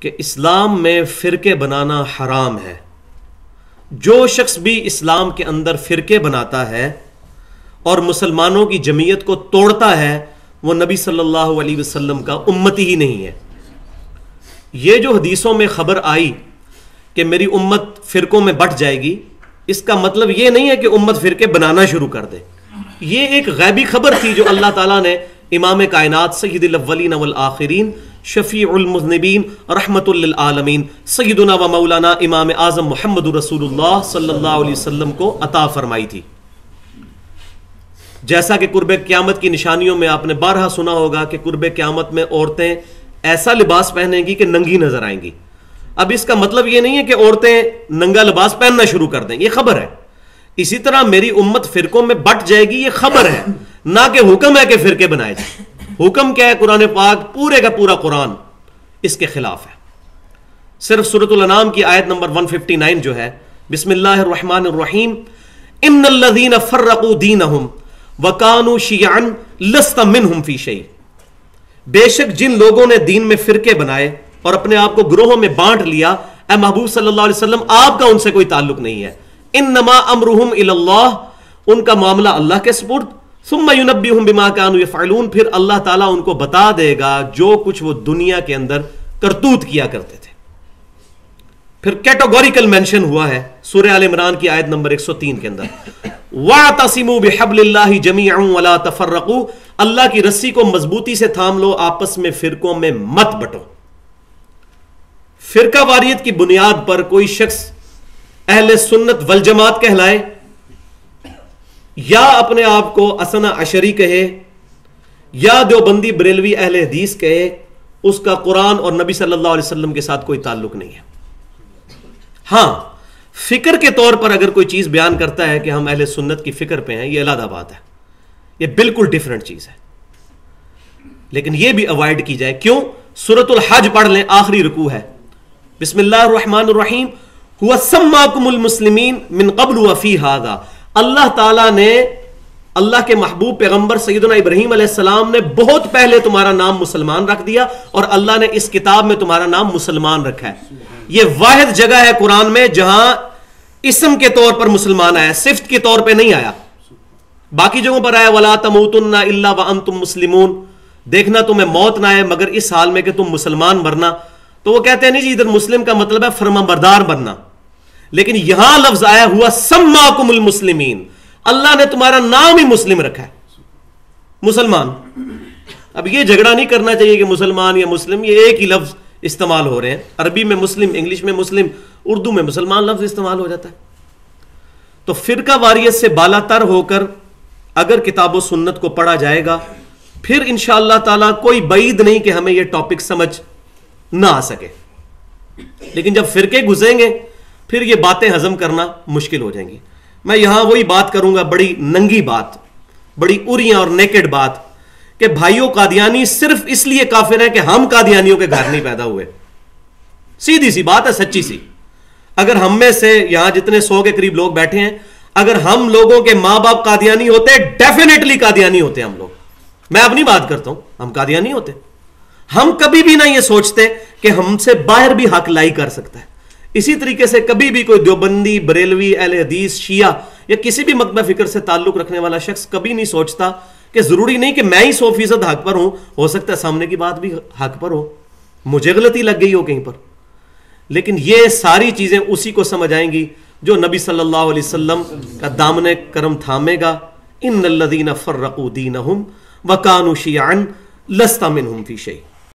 کہ اسلام میں فرقے بنانا حرام ہے. جو شخص بھی اسلام کے اندر فرقے بناتا ہے اور مسلمانوں کی جمعیت کو توڑتا ہے وہ نبی صلی اللہ علیہ وسلم کا امتی ہی نہیں ہے. یہ جو حدیثوں میں خبر آئی کہ میری امت فرقوں میں بٹ جائے گی، اس کا مطلب یہ نہیں ہے کہ امت فرقے بنانا شروع کر دے. یہ ایک غیبی خبر تھی جو اللہ تعالیٰ نے امام کائنات سید الاولین والآخرین شفیع المذنبین رحمت للعالمین سیدنا و مولانا امام اعظم محمد رسول اللہ صلی اللہ علیہ وسلم کو عطا فرمائی تھی. جیسا کہ قرب قیامت کی نشانیوں میں آپ نے بارہا سنا ہوگا کہ قرب قیامت میں عورتیں ایسا لباس پہنیں گی کہ ننگی نظر آئیں گی. اب اس کا مطلب یہ نہیں ہے کہ عورتیں ننگا لباس پہننا شروع کر دیں، یہ خبر ہے. اسی طرح میری امت فرقوں میں بٹ جائے گی، یہ خبر ہے، نہ کہ حکم ہے کہ فرقے بنائے جائیں. حکم کیا ہے؟ قرآن پاک پورے کا پورا قرآن اس کے خلاف ہے. صرف سورۃ الانعام کی آیت نمبر 159 جو ہے، بسم اللہ الرحمن الرحیم، ان الذین فرقوا دینہم وکانوا شیعا لست منہم فی شیء. بے شک جن لوگوں نے دین میں فرقے بنائے اور اپنے آپ کو گروہوں میں بانٹ لیا، اے محبوب صلی اللہ علیہ وسلم آپ کا ان سے کوئی تعلق نہیں ہے. انما امرہم الی اللہ، ان کا معاملہ اللہ کے سپرد، ثم ینبئہم بما کانوا یفعلون، پھر اللہ تعالیٰ ان کو بتا دے گا جو کچھ وہ دنیا کے اندر کرتوت کیا کرتے تھے. پھر کیٹیگوریکل مینشن ہوا ہے سورہ آل عمران کی آیت نمبر 103 کے اندر، وَاعْتَصِمُوا بِحَبْلِ اللَّهِ جَمِيعًا وَلَا تَفَرَّقُوا، اللہ کی رسی کو مضبوطی سے تھام لو، آپس میں فرقوں میں مت بٹو. فرقہ واریت کی بنیاد پر کوئی شخص اہل سنت والجماعت کہلائے یا اپنے آپ کو اثنا عشری کہے یا دیوبندی بریلوی اہل حدیث کہے، اس کا قرآن اور نبی صلی اللہ علیہ وسلم کے ساتھ کوئی تعلق نہیں ہے. ہاں، فکر کے طور پر اگر کوئی چیز بیان کرتا ہے کہ ہم اہل سنت کی فکر پہ ہیں، یہ علیحدہ بات ہے، یہ بالکل ڈیفرنٹ چیز ہے. لیکن یہ بھی اوائڈ کی جائے. کیوں؟ سورۃ الحج پڑھ لیں، آخری رکوع ہے، بسم اللہ الرحمن الرحیم، هو سماکم المسلمین من قبل وفی ھذا. اللہ تعالیٰ نے، اللہ کے محبوب پیغمبر سیدنا ابراہیم علیہ السلام نے بہت پہلے تمہارا نام مسلمان رکھ دیا، اور اللہ نے اس کتاب میں تمہارا نام مسلمان رکھا ہے. یہ واحد جگہ ہے قرآن میں جہاں اسم کے طور پر مسلمان آیا، صفت کے طور پہ نہیں آیا. باقی جگہوں پر آیا وَلَا تَمُوتُنَّ إِلَّا وَأَنْتُمْ مُسْلِمُونَ، دیکھنا تمہیں موت نہ آئے مگر اس حال میں کہ تم مسلمان مرنا. تو وہ کہتے ہیں نہیں جی ادھر مسلم کا مطلب ہے فرمانبردار بننا، لیکن یہاں لفظ آیا ہوا سماکم المسلمین، اللہ نے تمہارا نام ہی مسلم رکھا ہے، مسلمان. اب یہ جھگڑا نہیں کرنا چاہیے کہ مسلمان یا مسلم یہ ایک ہی لفظ استعمال ہو رہے ہیں. عربی میں مسلم، انگلش میں مسلم، اردو میں مسلمان لفظ استعمال ہو جاتا ہے. تو فرقہ واریت سے بالا تر ہو کر اگر کتاب و سنت کو پڑھا جائے گا، پھر انشاءاللہ تعالیٰ کوئی بعید نہیں کہ ہمیں یہ ٹاپک سمجھ نہ آ سکے. لیکن جب فرقے گھسیں گے پھر یہ باتیں ہضم کرنا مشکل ہو جائیں گی. میں یہاں وہی بات کروں گا، بڑی ننگی بات، بڑی اریاں اور نیکڈ بات، کہ بھائیوں قادیانی صرف اس لیے کافر ہیں کہ ہم قادیانیوں کے گھر نہیں پیدا ہوئے. سیدھی سی بات ہے، سچی سی. اگر ہم میں سے یہاں جتنے 100 کے قریب لوگ بیٹھے ہیں، اگر ہم لوگوں کے ماں باپ قادیانی ہوتے، ڈیفینیٹلی قادیانی ہوتے ہم لوگ. میں اپنی بات کرتا ہوں، ہم قادیانی ہوتے. ہم کبھی بھی نہ یہ سوچتے کہ ہم سے باہر بھی حق لائی کر سکتا ہے. اسی طریقے سے کبھی بھی کوئی دیوبندی، بریلوی، اہل حدیث، شیعہ یا کسی بھی مکتبہ فکر سے تعلق رکھنے والا شخص کبھی نہیں سوچتا کہ ضروری نہیں کہ میں ہی 100% حق پر ہوں، ہو سکتا ہے سامنے کی بات بھی حق پر ہو، مجھے غلطی لگ گئی ہو کہیں پر. لیکن یہ ساری چیزیں اسی کو سمجھ آئیں گی جو نبی صلی اللہ علیہ وسلم کا دامن کرم تھامے گا. ان الذین فرقوا دینہم وکانوا شیعا لست منہم فی شیء.